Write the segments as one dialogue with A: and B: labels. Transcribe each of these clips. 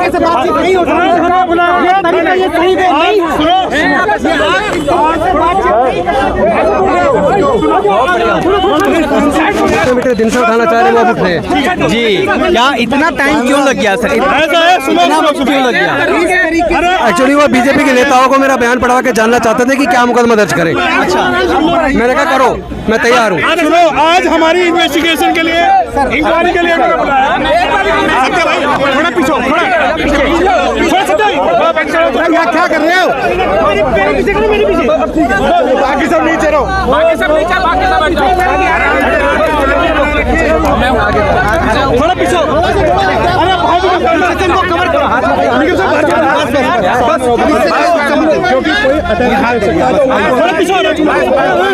A: तरीके से बातचीत नहीं हो सकती। ये तरीका ये सही वे नहीं है।
B: दिन से उठाना चाह रहे वो उठ रहे जी। क्या इतना टाइम क्यों लग गया सर? इतना वक्त क्यों लग गया? एक्चुअली वो बीजेपी के नेताओं को मेरा बयान पढ़वा के जानना चाहते थे कि क्या मुकदमा दर्ज करें। अच्छा, मैंने कहा करो, मैं तैयार हूँ।
C: सुनो, आज हमारी इन्वेस्टिगेशन के लिए, इंक्वायरी के लिए मैंने बुलाया। थोड़ा पीछे,
A: क्या कर रहे हो?
C: बाकी सब नीचे रहो, बाकी सब नीचे, बाकी सब थोड़ा पीछे। अरे भाई को कवर करो, थोड़ा पीछे।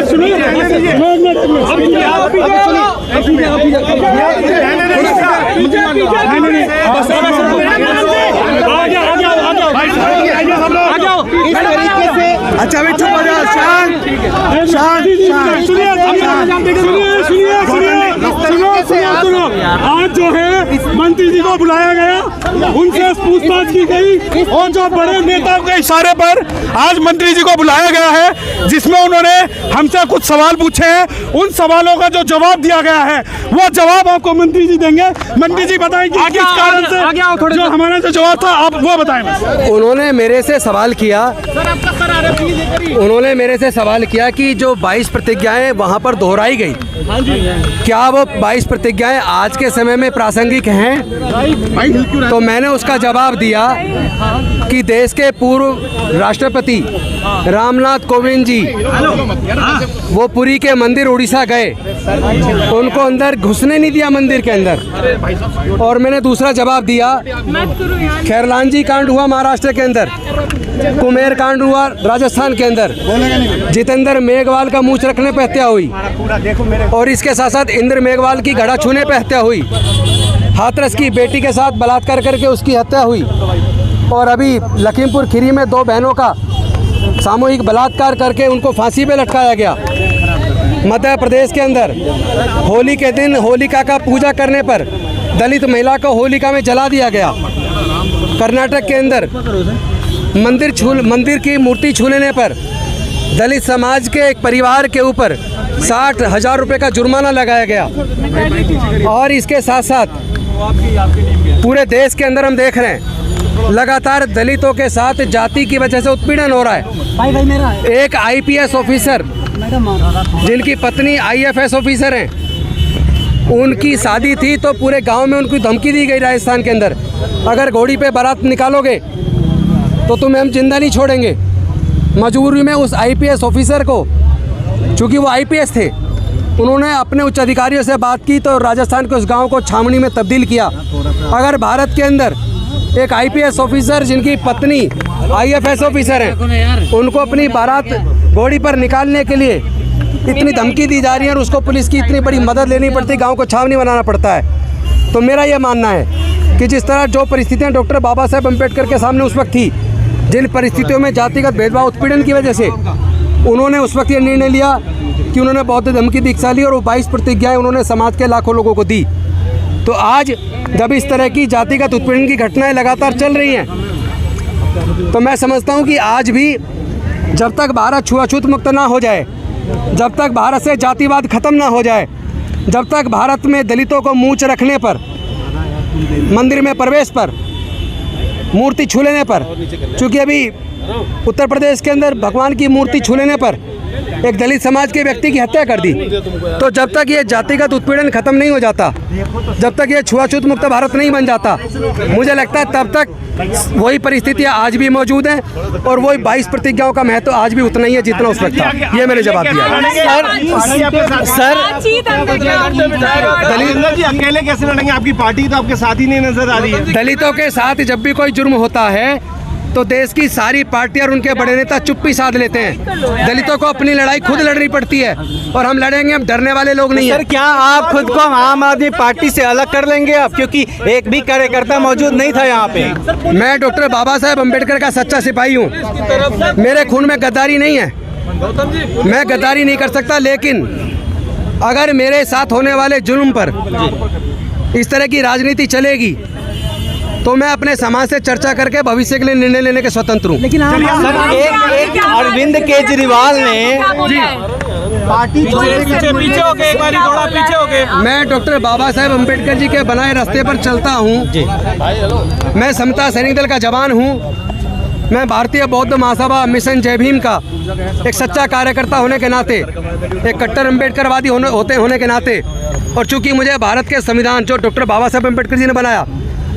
C: सुनिए,
A: इस तरीके से
B: अच्छा भी चुप हो जाओ, शांत शांत
C: सुनो। आज जो है मंत्री जी को बुलाया गया, उनसे पूछताछ की गई और जो बड़े नेताओं के इशारे पर आज मंत्री जी को बुलाया गया है, जिसमें उन्होंने हमसे कुछ सवाल पूछे हैं। उन सवालों का जो जवाब दिया गया है वो जवाब आपको मंत्री जी देंगे। मंत्री जी बताएंगे किस कारण से जो हमारा जो जवाब था आप वो बताएं।
B: उन्होंने मेरे से सवाल किया कि जो 22 प्रतिज्ञाएं वहां पर दोहराई गई, क्या वो 22 प्रतिज्ञाएं आज के समय में प्रासंगिक हैं? तो मैंने उसका जवाब दिया कि देश के पूर्व राष्ट्रपति रामनाथ कोविंद जी वो पुरी के मंदिर उड़ीसा गए, उनको अंदर घुसने नहीं दिया मंदिर के अंदर। और मैंने दूसरा जवाब दिया, खैरलांजी कांड हुआ महाराष्ट्र के अंदर, कुमेर कांड हुआ राजस्थान के अंदर, जितेंद्र मेघवाल का मूंछ रखने पर हत्या हुई, और इसके साथ साथ इंद्र मेघवाल की घड़ा छूने पर हत्या हुई, हाथरस की बेटी के साथ बलात्कार करके उसकी हत्या हुई, और अभी लखीमपुर खीरी में 2 बहनों का सामूहिक बलात्कार करके उनको फांसी पे लटकाया गया। मध्य प्रदेश के अंदर होली के दिन होलिका का पूजा करने पर दलित महिला को होलिका में जला दिया गया। कर्नाटक के अंदर मंदिर की मूर्ति छू लेने पर दलित समाज के एक परिवार के ऊपर 60,000 रुपये का जुर्माना लगाया गया। और इसके साथ साथ पूरे देश के अंदर हम देख रहे हैं लगातार दलितों के साथ जाति की वजह से उत्पीड़न हो रहा है। एक IPS ऑफिसर जिनकी पत्नी IFS ऑफिसर हैं, उनकी शादी थी तो पूरे गांव में उनको धमकी दी गई राजस्थान के अंदर, अगर घोड़ी पे बारात निकालोगे तो तुम्हें हम जिंदा नहीं छोड़ेंगे। मजबूरी में उस IPS ऑफिसर को, चूँकि वो IPS थे, उन्होंने अपने उच्च अधिकारियों से बात की तो राजस्थान के उस गांव को छावनी में तब्दील किया। अगर भारत के अंदर एक IPS ऑफिसर जिनकी पत्नी IFS ऑफिसर हैं, उनको अपनी बारात घोड़ी पर निकालने के लिए इतनी धमकी दी जा रही है और उसको पुलिस की इतनी बड़ी मदद लेनी पड़ती, गांव को छावनी बनाना पड़ता है। तो मेरा ये मानना है कि जिस तरह जो परिस्थितियां डॉक्टर बाबा साहेब अम्बेडकर के सामने उस वक्त थी, जिन परिस्थितियों में जातिगत भेदभाव उत्पीड़न की वजह से उन्होंने उस वक्त ये निर्णय लिया कि उन्होंने बौद्ध धर्म की दीक्षा ली और वो 22 प्रतिज्ञाएँ उन्होंने समाज के लाखों लोगों को दी। तो आज जब इस तरह की जातिगत उत्पीड़न की घटनाएं लगातार चल रही हैं, तो मैं समझता हूं कि आज भी जब तक भारत छुआछूत मुक्त ना हो जाए, जब तक भारत से जातिवाद खत्म ना हो जाए, जब तक भारत में दलितों को मूंछ रखने पर, मंदिर में प्रवेश पर, मूर्ति छू लेने पर, चूँकि अभी उत्तर प्रदेश के अंदर भगवान की मूर्ति छू लेने पर एक दलित समाज के व्यक्ति की हत्या कर दी, तो जब तक ये जातिगत उत्पीड़न खत्म नहीं हो जाता, जब तक ये छुआछूत मुक्त भारत नहीं बन जाता, मुझे लगता है तब तक वही परिस्थितियां आज भी मौजूद हैं और वही 22 प्रतिज्ञाओं का महत्व आज भी उतना ही है जितना उस वक्त था। ये मैंने जवाब दिया।
D: सर
C: दलित अकेले कैसे लड़ेंगे? आपकी पार्टी तो आपके साथ ही नहीं नजर आ रही है।
B: दलितों के साथ जब भी कोई जुर्म होता है तो देश की सारी पार्टियां और उनके बड़े नेता चुप्पी साध लेते हैं। दलितों को अपनी लड़ाई खुद लड़नी पड़ती है और हम लड़ेंगे, हम डरने वाले लोग नहीं हैं।
D: सर, क्या आप खुद को आम आदमी पार्टी से अलग कर लेंगे आप, क्योंकि एक भी कार्यकर्ता मौजूद नहीं था यहाँ पे?
B: मैं डॉक्टर बाबा साहेब अम्बेडकर का सच्चा सिपाही हूँ, मेरे खून में गद्दारी नहीं है, मैं गद्दारी नहीं कर सकता। लेकिन अगर मेरे साथ होने वाले जुल्म पर इस तरह की राजनीति चलेगी तो मैं अपने समाज से चर्चा करके भविष्य के लिए निर्णय लेने के स्वतंत्र हूँ।
A: लेकिन आप
D: सर एक अरविंद केजरीवाल ने पार्टी
C: पीछे हो गए, एक बारी थोड़ा पीछे हो गए।
B: मैं डॉक्टर बाबा साहेब अम्बेडकर जी के बनाए रास्ते पर चलता हूँ। मैं समता सैनिक दल का जवान हूँ। मैं भारतीय बौद्ध महासभा मिशन जय भीम का एक सच्चा कार्यकर्ता होने के नाते, एक कट्टर अम्बेडकरवादी होने के नाते, और चूंकि मुझे भारत के संविधान जो डॉक्टर बाबा साहेब अम्बेडकर जी ने बनाया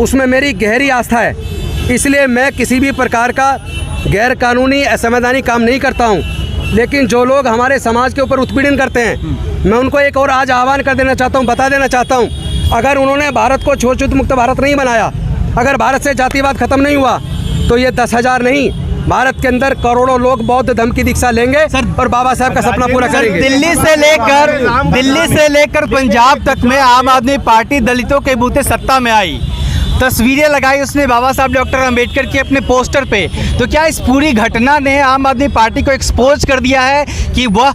B: उसमें मेरी गहरी आस्था है, इसलिए मैं किसी भी प्रकार का गैर कानूनी असंवैधानिक काम नहीं करता हूं। लेकिन जो लोग हमारे समाज के ऊपर उत्पीड़न करते हैं, मैं उनको एक और आज आह्वान कर देना चाहता हूं, बता देना चाहता हूं, अगर उन्होंने भारत को छूत मुक्त भारत नहीं बनाया, अगर भारत से जातिवाद खत्म नहीं हुआ, तो ये 10,000 नहीं, भारत के अंदर करोड़ों लोग बौद्ध धर्म की दीक्षा लेंगे और बाबा साहब का सपना पूरा करेंगे।
D: दिल्ली से लेकर पंजाब तक में आम आदमी पार्टी दलितों के बूते सत्ता में आई, तस्वीरें लगाई उसने बाबा साहब डॉक्टर अंबेडकर के अपने पोस्टर पे। तो क्या इस पूरी घटना ने आम आदमी पार्टी को एक्सपोज कर दिया है कि वह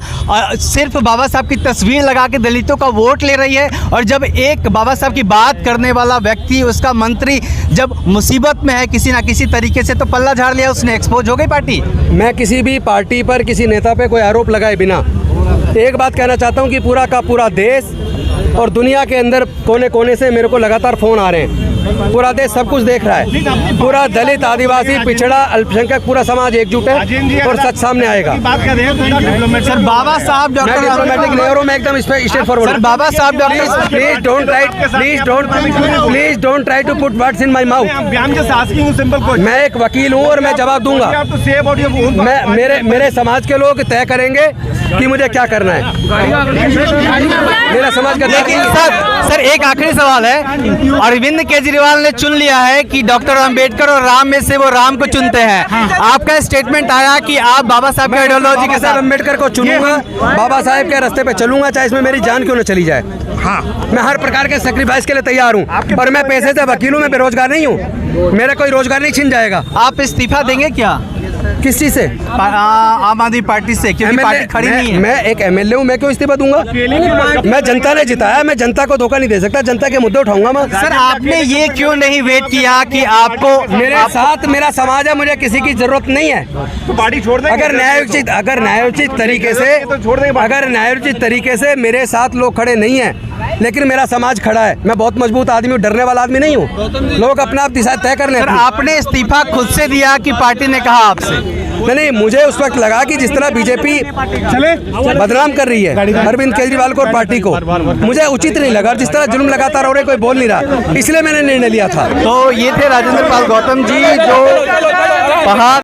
D: सिर्फ बाबा साहब की तस्वीर लगा के दलितों का वोट ले रही है, और जब एक बाबा साहब की बात करने वाला व्यक्ति, उसका मंत्री जब मुसीबत में है किसी ना किसी तरीके से, तो पल्ला झाड़ लिया उसने, एक्सपोज हो गई पार्टी।
B: मैं किसी भी पार्टी पर, किसी नेता पे कोई आरोप लगाए बिना एक बात कहना चाहता हूँ कि पूरा का पूरा देश और दुनिया के अंदर कोने कोने से मेरे को लगातार फ़ोन आ रहे हैं। पूरा देश सब कुछ देख रहा है। पूरा दलित, आदिवासी, पिछड़ा, अल्पसंख्यक पूरा समाज एकजुट है और सच सामने आएगा।
D: सर बाबा साहब
B: मैं डिप्लोमेटिक नहीं हो रहा हूं, मैं एकदम straight forward.
D: Sir Baba Saheb doctor
B: please don't try to put words in my mouth. मैं एक वकील हूँ और मैं जवाब दूंगा। मैं मेरे समाज के लोग तय करेंगे कि मुझे क्या करना है। मेरा समाज का।
D: लेकिन सर एक आखिरी सवाल है, अरविंद केजरीवाल ने चुन लिया है कि डॉक्टर अंबेडकर और राम में से वो राम को चुनते हैं। आपका स्टेटमेंट आया कि आप बाबा साहब की आइडियोलॉजी के साथ
B: अंबेडकर को चुनूंगा, बाबा साहब के रास्ते पे चलूंगा, चाहे इसमें मेरी जान क्यों न चली जाए। हाँ, मैं हर प्रकार के सेक्रीफाइस के लिए तैयार हूँ और मैं पैसे से वकील हूँ, मैं बेरोजगार नहीं हूँ, मेरा कोई रोजगार नहीं छिन जाएगा।
D: आप इस्तीफा देंगे क्या?
B: किस चीज से?
D: आम आदमी पार्टी से, क्योंकि पार्टी खड़ी नहीं है।
B: मैं एक एमएलए हूँ, मैं क्यों इस्तीफा दूंगा? मैं जनता ने जिताया, मैं जनता को धोखा नहीं दे सकता, जनता के मुद्दे उठाऊंगा मैं।
D: सर आपने ये क्यों नहीं वेट किया कि आपको
B: मेरे साथ मेरा समाज है, मुझे किसी की जरूरत नहीं है।
C: तो पार्टी छोड़ देंगे
B: अगर न्यायोचित तरीके से मेरे साथ लोग खड़े नहीं हैं, लेकिन मेरा समाज खड़ा है। मैं बहुत मजबूत आदमी हूँ, डरने वाला आदमी नहीं हूँ। लोग अपना आप दिशा तय कर लें।
D: सर आपने इस्तीफा खुद से दिया कि पार्टी ने कहा आपसे?
B: नहीं, मुझे उस वक्त लगा कि जिस तरह बीजेपी बदनाम कर रही है अरविंद केजरीवाल को और पार्टी को, मुझे उचित नहीं लगा। जिस तरह जुल्म लगातार हो रहे, कोई बोल नहीं रहा, इसलिए मैंने निर्णय लिया था।
D: तो ये थे राजेंद्र पाल गौतम जी, जो पहाड़